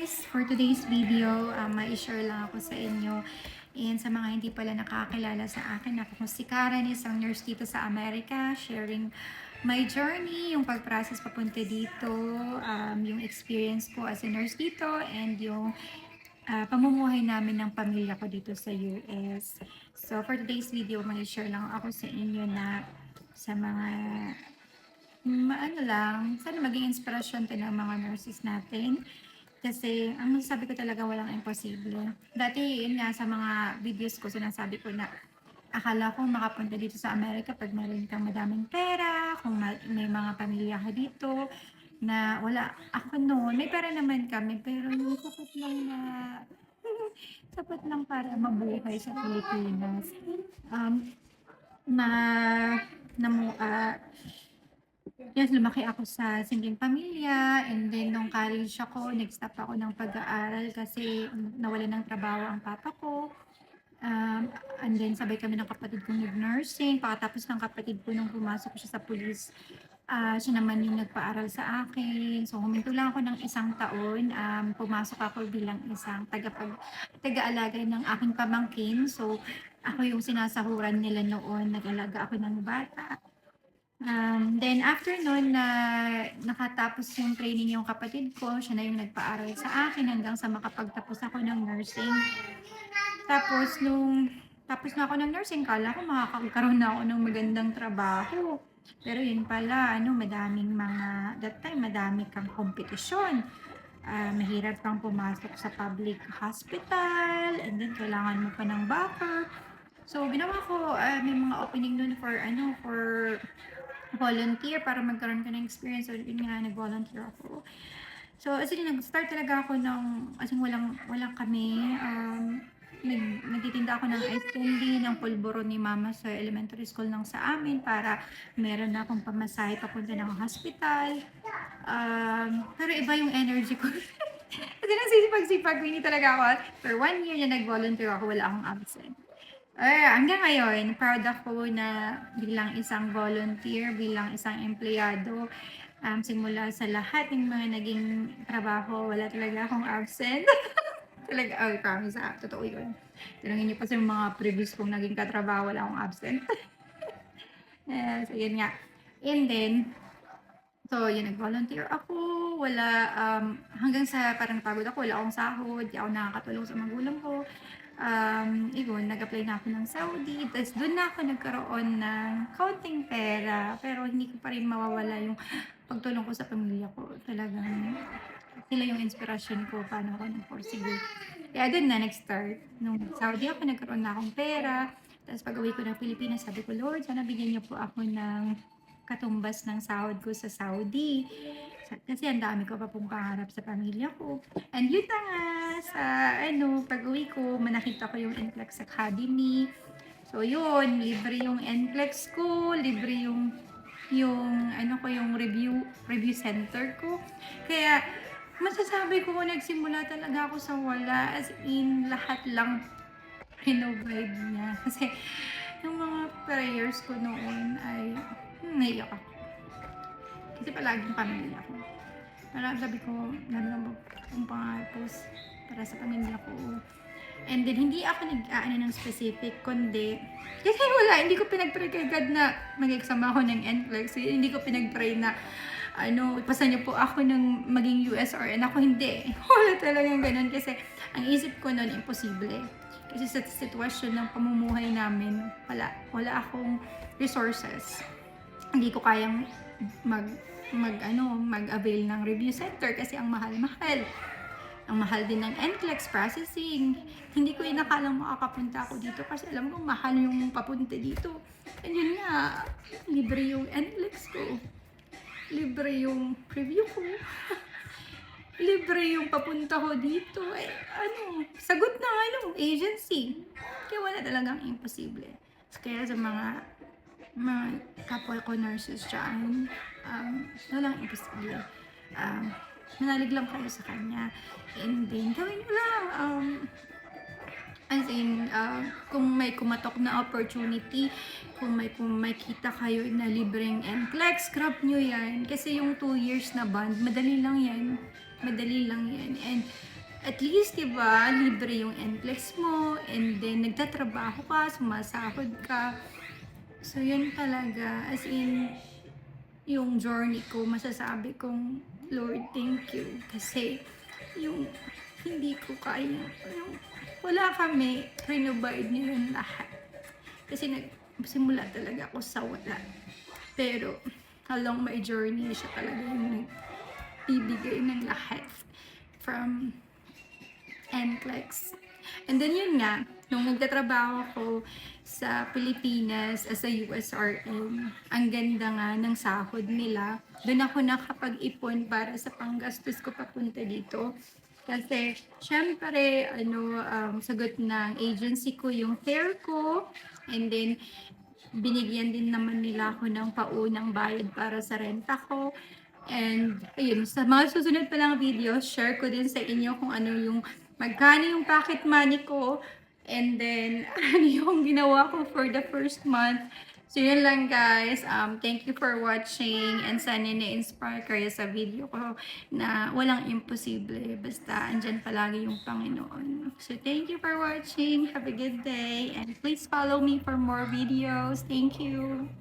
guys! For today's video, ma-share lang ako sa inyo. And sa mga hindi pala nakakilala sa akin, ako si Karen, isang nurse dito sa Amerika, sharing my journey, yung pag-process papunta dito, yung experience ko as a nurse dito, and yung pamumuhay namin ng pamilya ko dito sa US. So for today's video, ma-share lang ako sa inyo na sa mga ano lang, sana maging inspirasyon din ng mga nurses natin. Kasi ang masasabi ko talaga walang imposible. Dati, yun nga, sa mga videos ko, sinasabi ko na akala ko makapunta dito sa Amerika pag meron kang madaming pera, kung may mga pamilya ka dito, na wala. Ako noon, may pera naman kami, pero yung sapat lang na sapat lang para mabuhay sa Pilipinas. Um, na, na, yes, lumaki ako sa simpleng pamilya, and then nung college ako, nag-stop ako ng pag-aaral kasi nawalan ng trabaho ang papa ko. And then sabay kami ng kapatid kong nag-nursing. Pagkatapos ng kapatid ko nung pumasok siya sa police, siya naman yung nagpaaral sa akin. So huminto lang ako ng isang taon. Pumasok ako bilang isang taga-alaga ng aking pamangkin. So ako yung sinasahuran nila noon. Nag-alaga ako ng bata. Then after nun na nakatapos yung training yung kapatid ko, siya na yung nagpaaral sa akin hanggang sa makapagtapos ako ng nursing. Tapos nung tapos na ako ng nursing, kala ko makakakaroon na ako ng magandang trabaho. Pero yun pala, madaming that time, madami kang kompetisyon. Mahirap kang pumasok sa public hospital, and then kailangan mo pa ng backer. So, ginawa ko, may mga opening nun for volunteer para magkaroon ka ng experience. So, yun nga, nag-volunteer ako. So, as in, nag-start talaga ako as in, walang kami. Nagtitinda ako ng ice candy, ng pulburo ni mama sa elementary school nang sa amin para meron na akong pamasahe papunta ng hospital. Pero iba yung energy ko. Kasi nagsisipag-sipag, hindi talaga ako. For 1 year na nag-volunteer ako, wala akong absent. Hanggang ngayon, proud ako na bilang isang volunteer, bilang isang empleyado, simula sa lahat ng mga naging trabaho, wala talaga akong absent. Talaga, promise, totoo yun. Tanungin niyo pa sa mga previous kong naging katrabaho, wala akong absent. So, yun nga. And then, so, yun, nag-volunteer ako, hanggang sa parang pagod ako, wala akong sahod, di ako nakakatulong sa magulang ko. Yun, nag-apply na ako ng Saudi, tapos doon na ako nagkaroon ng kaunting pera, pero hindi ko pa rin mawawala yung pagtulong ko sa pamilya ko. Talagang sila yung inspirasyon ko paano ako nagporsige. Kaya doon na nag-start. Nung Saudi ako, nagkaroon na akong pera, tapos pag-uwi ko ng Pilipinas, sabi ko, Lord, sana bigyan niyo po ako ng katumbas ng sahod ko sa Saudi. Kasi ang dami ko pa pong pangarap sa pamilya ko. And yun na nga, sa pag-uwi ko, nakita ko yung NCLEX Academy. So yun, libre yung NCLEX ko, libre yung review center ko. Kaya masasabi ko nagsimula talaga ako sa wala, as in lahat lang vibe niya. Kasi yung mga prayers ko noon ay naiyak ako. Kasi palaging pamilya ko. Parang sabi ko, naman akong pangarapos para sa pamilya ko. And then, hindi ako nag-aano ng specific, kundi, kasi hindi ko pinag-pray kay God na mag-exam ako ng NCLEX. Hindi ko pinag-pray na, ipasa niyo po ako ng maging USRN. Ako hindi. Wala talagang ganun. Kasi, ang isip ko nun, imposible. Kasi sa sitwasyon ng pamumuhay namin, wala akong resources. Hindi ko kayang mag-avail ng review center kasi ang mahal-mahal. Ang mahal din ng NCLEX processing. Hindi ko inakalang makakapunta ako dito kasi alam ko mahal yung papunta dito. And yun nga, libre yung NCLEX ko. Libre yung review ko. Libre yung papunta ko dito. Sagot ng agency. Kaya wala talagang imposible. Kaya sa mga kapwa ko nurses dyan, walang imposible. Manalig lang kayo sa kanya. And then, gawin nyo lang. As in, kung may kumatok na opportunity, kung may kita kayo na libreng NCLEX, grab nyo yan. Kasi yung 2 years na bond, madali lang yan. madali lang yan. And at least, di ba, libre yung NCLEX mo, and then nagtatrabaho ka, sumasahod ka. So, yun talaga. As in, yung journey ko, masasabi kong, Lord, thank you. Kasi, yung hindi ko kaya, yung wala kami, provide niyo yun lahat. Kasi nagsimula talaga ako sa wala. Pero, along my journey, siya talaga yung nagbibigay ng lahat from NCLEX. And then yun nga, nung nagtatrabaho ako sa Pilipinas as a USRM, ang ganda nga ng sahod nila. Doon ako nakapag-ipon para sa panggastos ko papunta dito. Kasi, syempre, sagot ng agency ko yung fare ko. And then, binigyan din naman nila ako ng paunang bayad para sa renta ko. And, ayun, sa mga susunod pa lang video, share ko din sa inyo kung ano yung, magkano yung pocket money ko. And then, ano yung ginawa ko for the first month. So, yun lang guys. Thank you for watching. And sana na-inspire kayo sa video ko na walang imposible. Basta, andyan palagi yung Panginoon. So, thank you for watching. Have a good day. And please follow me for more videos. Thank you.